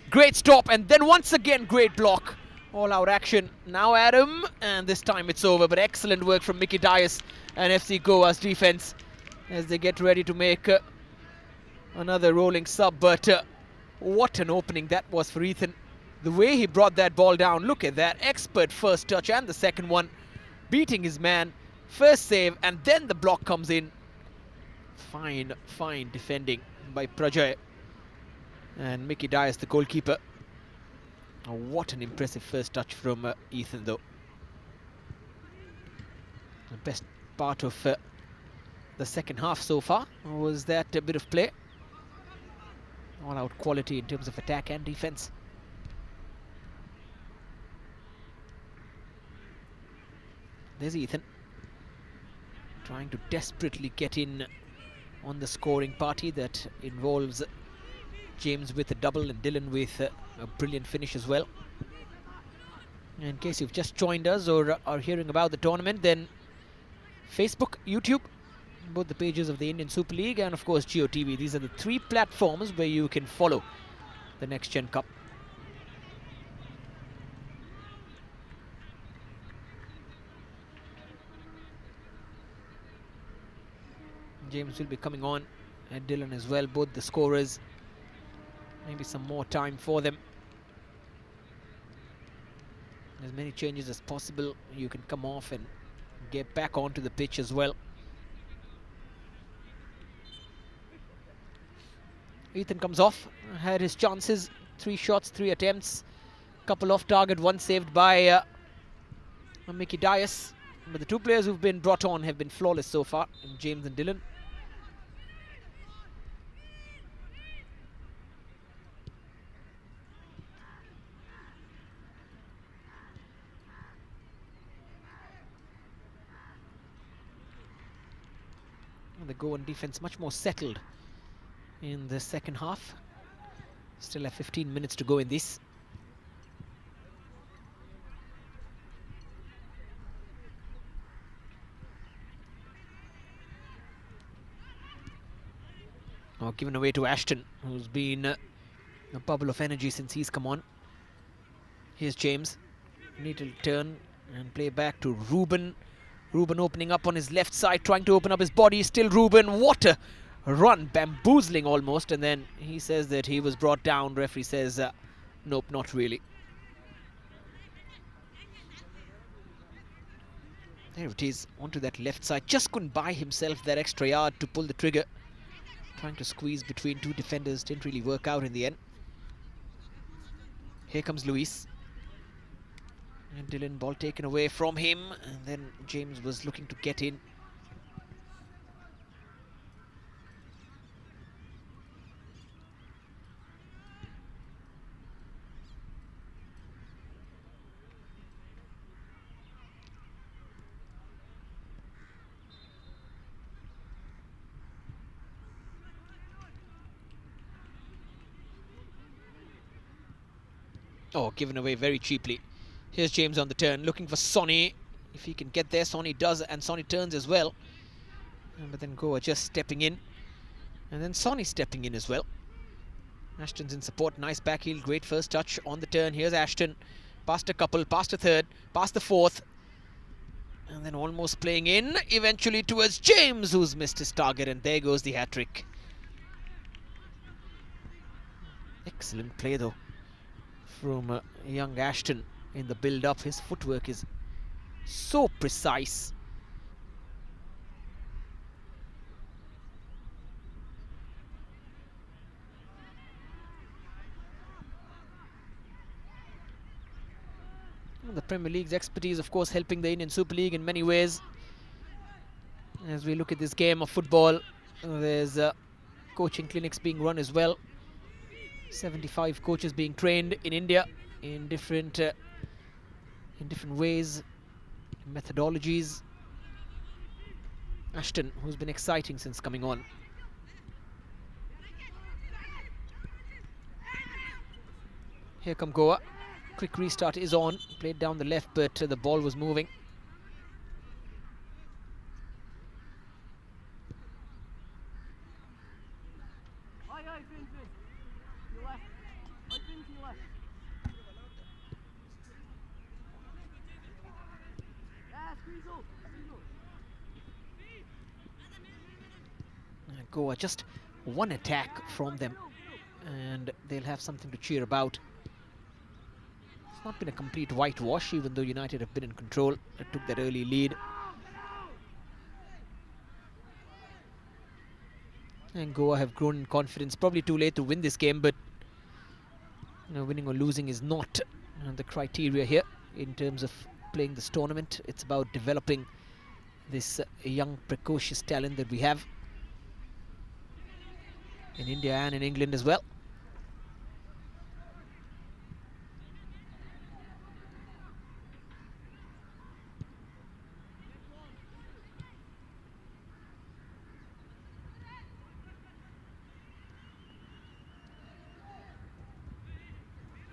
Great stop, and then once again great block. All-out action. Now Adam, and this time it's over, but excellent work from Mickey Dias and FC Goa's defense as they get ready to make another rolling sub. But what an opening that was for Ethan. The way he brought that ball down, look at that. Expert first touch and the second one, beating his man. First save, and then the block comes in. Fine, fine defending by Prajay. And Mickey Dias, the goalkeeper. Oh, what an impressive first touch from Ethan, though. The best part of the second half so far was that bit of play. All-out quality in terms of attack and defense. There's Ethan, trying to desperately get in on the scoring party that involves James with a double and Dylan with a brilliant finish as well. In case you've just joined us or are hearing about the tournament, then Facebook, YouTube, both the pages of the Indian Super League, and of course GeoTV. These are the three platforms where you can follow the Next Gen Cup. James will be coming on, and Dylan as well, both the scorers. Maybe some more time for them. As many changes as possible. You can come off and get back onto the pitch as well. Ethan comes off, had his chances, 3 shots, 3 attempts, couple off target, 1 saved by Mickey Dias. But the 2 players who've been brought on have been flawless so far, James and Dylan. And the Goan defense much more settled in the second half. Still have 15 minutes to go in this. Oh, given away to Ashton, who's been a bubble of energy since he's come on. Here's James. Need to turn and play back to Ruben. Ruben opening up on his left side, trying to open up his body. Still Ruben. What a run, bamboozling almost. And then he says that he was brought down. Referee says, nope, not really. There it is, onto that left side. Just couldn't buy himself that extra yard to pull the trigger. Trying to squeeze between 2 defenders, didn't really work out in the end. Here comes Luis. And Dylan, ball taken away from him. And then James was looking to get in. Oh, given away very cheaply. Here's James on the turn, looking for Sonny. If he can get there, Sonny does, and Sonny turns as well. But then Goa just stepping in. And then Sonny stepping in as well. Ashton's in support, nice back heel, great first touch on the turn. Here's Ashton, past a couple, past a third, past the fourth. And then almost playing in, eventually towards James, who's missed his target, and there goes the hat-trick. Excellent play though from young Ashton in the build-up. His footwork is so precise. The Premier League's expertise, of course, helping the Indian Super League in many ways. As we look at this game of football, there's coaching clinics being run as well. 75 coaches being trained in India in different ways, methodologies. Ashton, who's been exciting since coming on. Here come Goa. Quick restart is on. Played down the left, but the ball was moving. Goa, just one attack from them and they'll have something to cheer about. It's not been a complete whitewash, even though United have been in control. It took that early lead. And Goa have grown in confidence. Probably too late to win this game, but winning or losing is not the criteria here in terms of playing this tournament. It's about developing this young, precocious talent that we have in India and in England as well.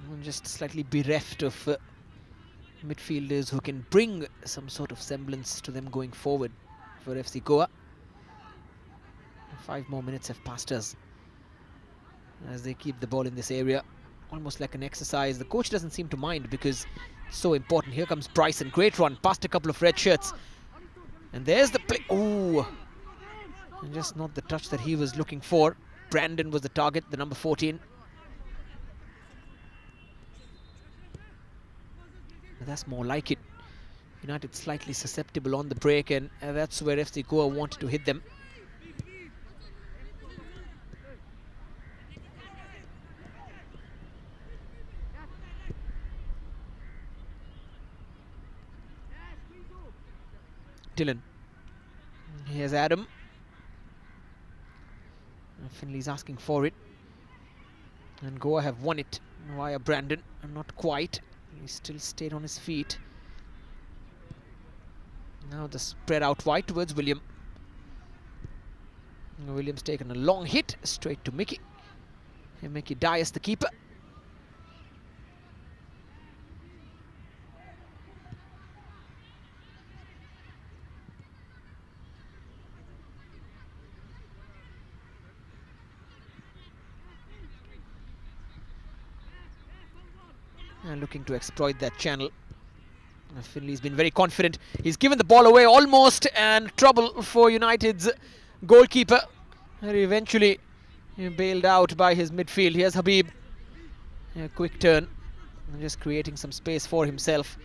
I'm just slightly bereft of midfielders who can bring some sort of semblance to them going forward for FC Goa. 5 more minutes have passed us. as they keep the ball in this area, almost like an exercise. The coach doesn't seem to mind because it's so important. Here comes Bryson, great run, past a couple of red shirts. And there's the play. Oh, and just not the touch that he was looking for. Brandon was the target, the number 14. But that's more like it. United slightly susceptible on the break, and that's where FC Goa wanted to hit them. Dylan. Here's Adam. And Finley's asking for it. And Goa have won it via Brandon. And not quite. He still stayed on his feet. Now the spread out wide towards William. William's taken a long hit straight to Mickey. And Mickey Dias, the keeper. And looking to exploit that channel. Finley's been very confident. He's given the ball away almost, and trouble for United's goalkeeper. And eventually bailed out by his midfield. Here's Habib. A quick turn. And just creating some space for himself.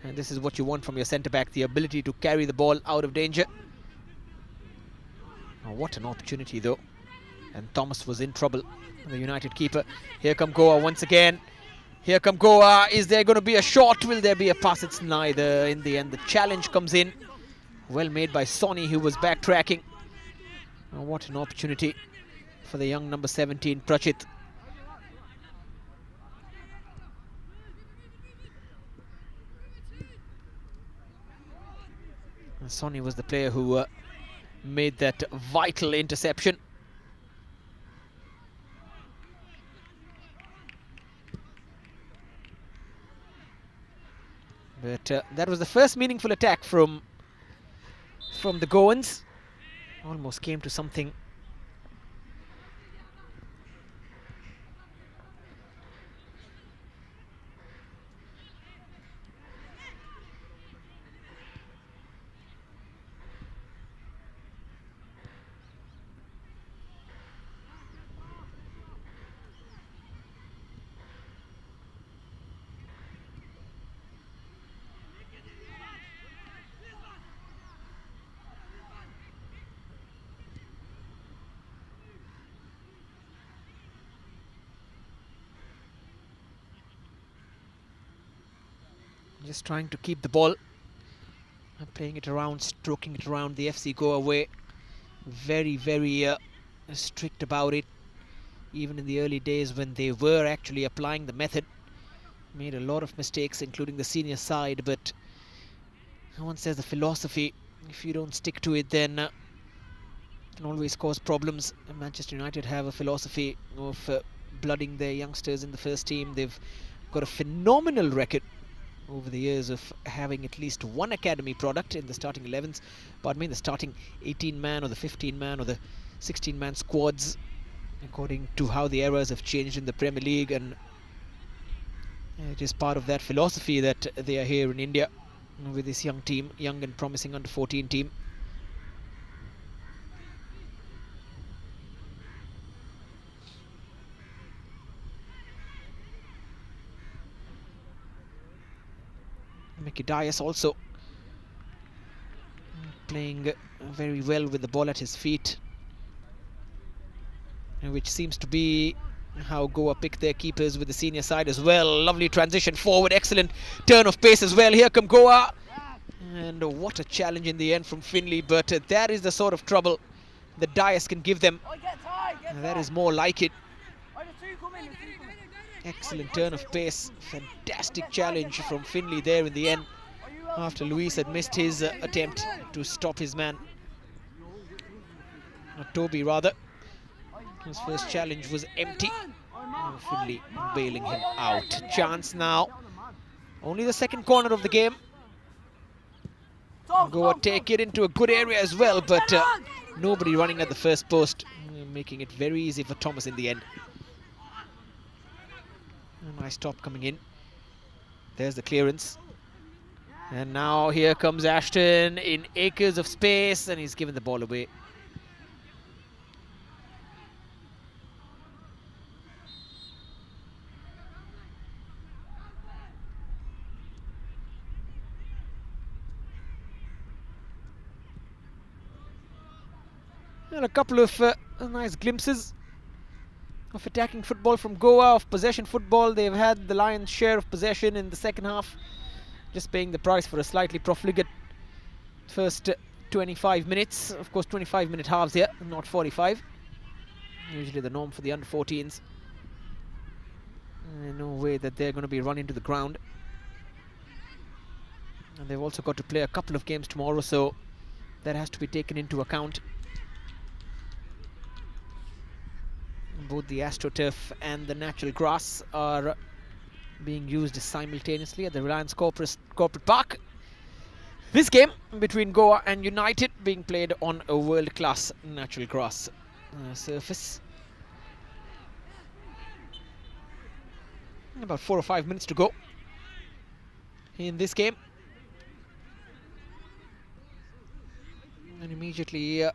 And this is what you want from your centre-back, the ability to carry the ball out of danger. Oh, what an opportunity though. And Thomas was in trouble, the United keeper. Here come Goa once again. Here come Goa. Is there going to be a shot? Will there be a pass? It's neither in the end. The challenge comes in. Well made by Sonny, who was backtracking. Oh, what an opportunity for the young number 17, Prachit. And Sonny was the player who made that vital interception. But that was the first meaningful attack from the Goans. Almost came to something. Just trying to keep the ball, playing it around, stroking it around the FC Goa way. Very, very strict about it. Even in the early days when they were actually applying the method. Made a lot of mistakes, including the senior side, but once there's a philosophy, if you don't stick to it, then it can always cause problems. And Manchester United have a philosophy of blooding their youngsters in the first team. They've got a phenomenal record over the years of having at least one academy product in the starting 11s, but I mean the starting 18-man or the 15-man or the 16-man squads, according to how the eras have changed in the Premier League. And it is part of that philosophy that they are here in India with this young team, young and promising under 14 team. Mickey Dias also playing very well with the ball at his feet, which seems to be how Goa pick their keepers with the senior side as well. Lovely transition forward, excellent turn of pace as well. Here come Goa, and what a challenge in the end from Finley, but that is the sort of trouble that Dias can give them. And that is more like it. Excellent turn of pace, fantastic challenge from Finley there in the end, after Luis had missed his attempt to stop his man. Toby rather. His first challenge was empty. Finley bailing him out. Chance now. Only the second corner of the game. Goa take it into a good area as well, but nobody running at the first post, making it very easy for Thomas in the end. A nice stop coming in. There's the clearance. And now here comes Ashton in acres of space, and he's given the ball away. And a couple of nice glimpses of attacking football from Goa, of possession football. They've had the lion's share of possession in the second half, just paying the price for a slightly profligate first 25 minutes. Of course, 25-minute halves here, not 45. Usually the norm for the under-14s. No way that they're going to be run into the ground. And they've also got to play a couple of games tomorrow, so that has to be taken into account. Both the AstroTurf and the natural grass are being used simultaneously at the Reliance Corporate Park. This game between Goa and United being played on a world-class natural grass surface. About 4 or 5 minutes to go in this game. And immediately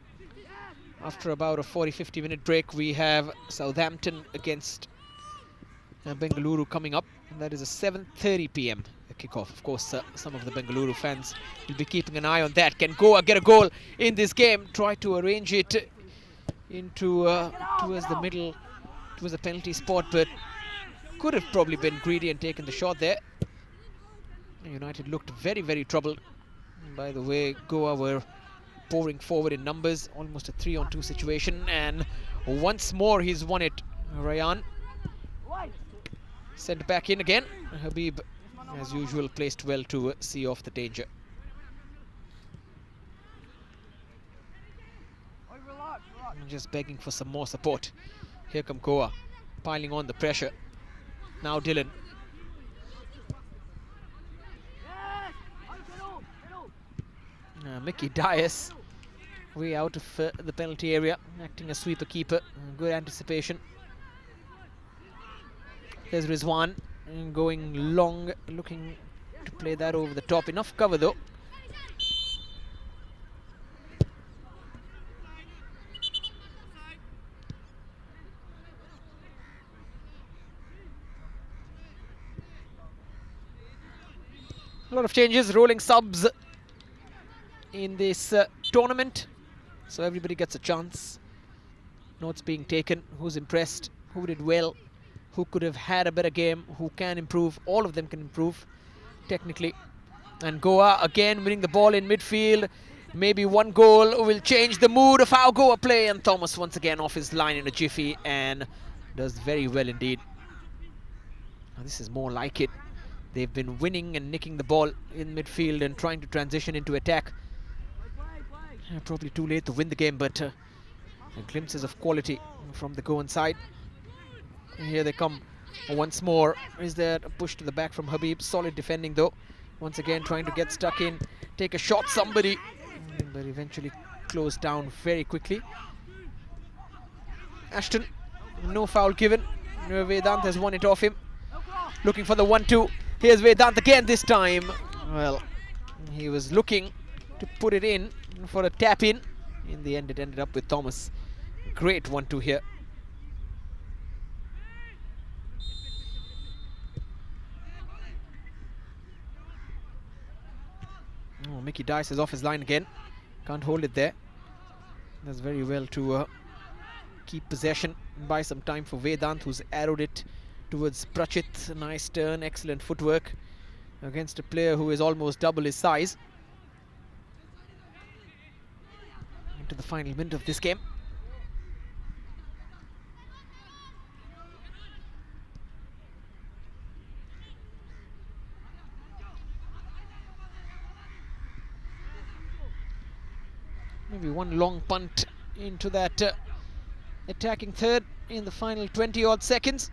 after about a 40-50 minute break, we have Southampton against Bengaluru coming up. And that is a 7:30 p.m. kickoff. Of course, some of the Bengaluru fans will be keeping an eye on that. Can Goa get a goal in this game? Try to arrange it into towards the middle, towards the penalty spot, but could have probably been greedy and taken the shot there. United looked very, very troubled. By the way, Goa were pouring forward in numbers, almost a 3-on-2 situation, and once more he's won it. Ryan sent back in again. Habib, as usual, placed well to see off the danger. Just begging for some more support. Here come Goa, piling on the pressure. Now Dylan. Mickey Dias, way out of the penalty area, acting as sweeper keeper. Good anticipation. There's Rizwan going long, looking to play that over the top. Enough cover though. A lot of changes, rolling subs in this tournament, so everybody gets a chance. Notes being taken, who's impressed, who did well, who could have had a better game, who can improve. All of them can improve technically. And Goa again winning the ball in midfield. Maybe one goal will change the mood of how Goa play, and Thomas once again off his line in a jiffy and does very well indeed. Now this is more like it. They've been winning and nicking the ball in midfield and trying to transition into attack. Probably too late to win the game, but glimpses of quality from the Goan side. And here they come once more. Is there a push to the back from Habib? Solid defending though. Once again trying to get stuck in, take a shot somebody, but eventually closed down very quickly. Ashton, no foul given. Vedant has won it off him. Looking for the 1-2. Here's Vedant again this time. Well, he was looking to put it in for a tap in. In the end, it ended up with Thomas. Great 1-2 here. Oh, Mickey Dice is off his line again. Can't hold it there. Does very well to keep possession and buy some time for Vedant, who's arrowed it towards Prachit. Nice turn, excellent footwork against a player who is almost double his size. Into the final minute of this game. Maybe one long punt into that attacking third in the final 20-odd seconds.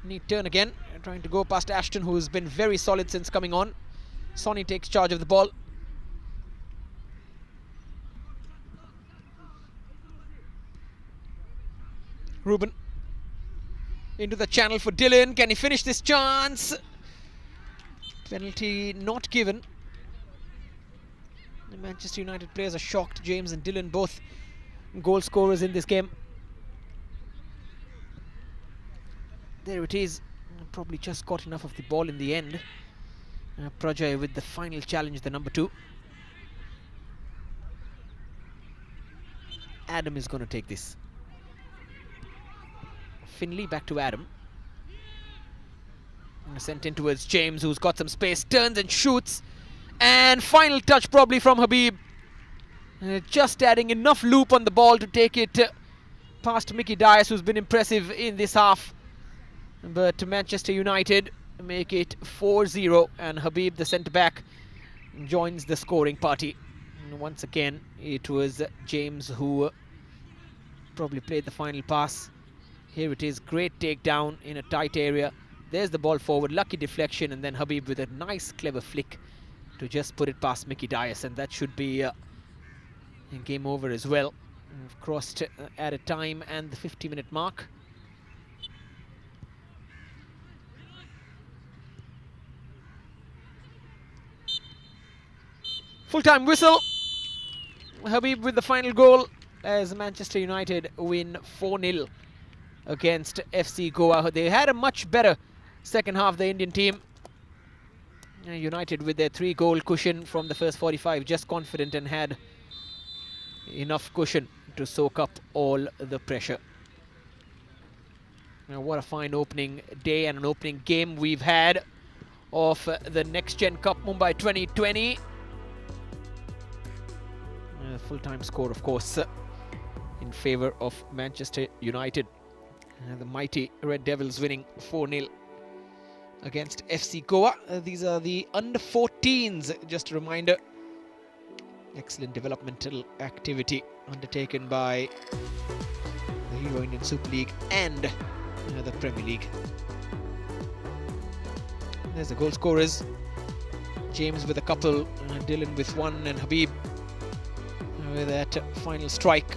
Neat turn again, trying to go past Ashton, who's been very solid since coming on. Sonny takes charge of the ball. Ruben into the channel for Dylan. Can he finish this chance? Penalty not given. The Manchester United players are shocked. James and Dylan both goal scorers in this game. There it is. Probably just got enough of the ball in the end. Prajay with the final challenge, the number 2. Adam is going to take this. Finley back to Adam. Sent in towards James, who's got some space, turns and shoots. And final touch probably from Habib. Just adding enough loop on the ball to take it past Mickey Dias, who's been impressive in this half. But Manchester United make it 4-0, and Habib, the centre-back, joins the scoring party. And once again, it was James who probably played the final pass. Here it is, great takedown in a tight area. There's the ball forward, lucky deflection, and then Habib with a nice, clever flick to just put it past Mickey Dias, and that should be game over as well. We've crossed at a time and the 50-minute mark. Full-time whistle. Habib with the final goal as Manchester United win 4-0 against FC Goa. They had a much better second half, the Indian team. United with their 3-goal cushion from the first 45, just confident and had enough cushion to soak up all the pressure. Now, what a fine opening day and an opening game we've had of the Next Gen Cup Mumbai 2020. Full-time score, of course, in favour of Manchester United. The mighty Red Devils winning 4-0 against FC Goa. These are the under-14s, just a reminder. Excellent developmental activity undertaken by the Hero Indian Super League and the Premier League. There's the goal scorers. James with a couple, Dylan with one, and Habib with that final strike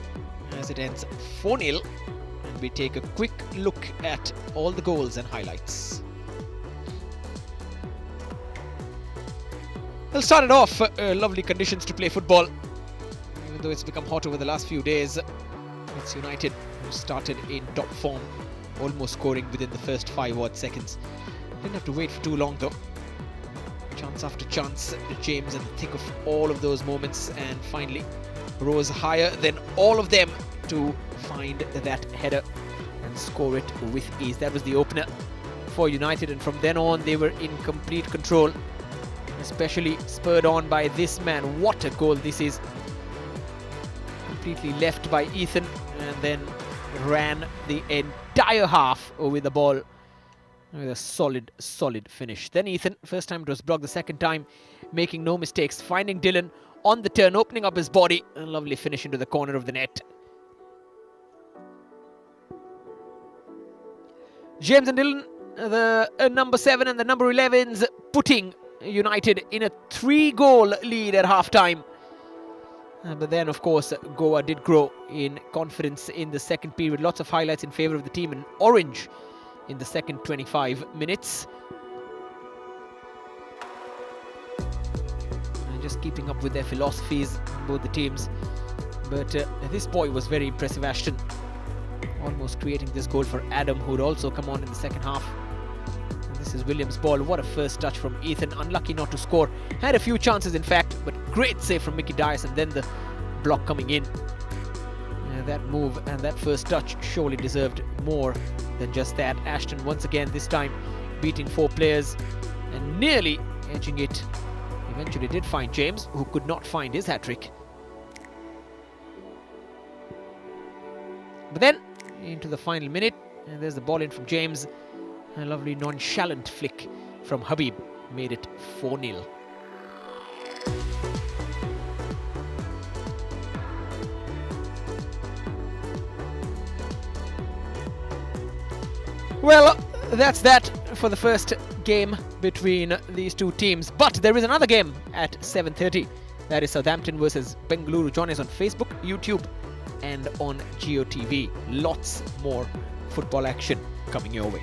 as it ends 4-0. And we take a quick look at all the goals and highlights. Well, started off lovely conditions to play football, even though it's become hot over the last few days. It's United who started in top form, almost scoring within the first 5 odd seconds. Didn't have to wait for too long though. Chance after chance, James in the thick of all of those moments, and finally rose higher than all of them to find that header and score it with ease. That was the opener for United, and from then on they were in complete control, especially spurred on by this man. What a goal this is. Completely left by Ethan and then ran the entire half with the ball with a solid finish. Then Ethan, first time it was blocked, the second time making no mistakes, finding Dylan on the turn, opening up his body, a lovely finish into the corner of the net. James and Dylan, the number 7 and the number 11s, putting United in a 3-goal lead at half-time. But then, of course, Goa did grow in confidence in the second period. Lots of highlights in favour of the team in orange in the second 25 minutes. And just keeping up with their philosophies, both the teams. But this boy was very impressive, Ashton. Almost creating this goal for Adam, who would also come on in the second half. And this is Williams' ball. What a first touch from Ethan. Unlucky not to score. Had a few chances, in fact, but great save from Mickey Dias, and then the block coming in. That move and that first touch surely deserved more than just that. Ashton once again, this time beating 4 players and nearly edging it. Eventually did find James, who could not find his hat-trick. But then into the final minute, and there's the ball in from James. A lovely nonchalant flick from Habib made it 4-0. Well, that's that for the first game between these two teams. But there is another game at 7:30. That is Southampton versus Bengaluru. Join us on Facebook, YouTube and on GeoTV. Lots more football action coming your way.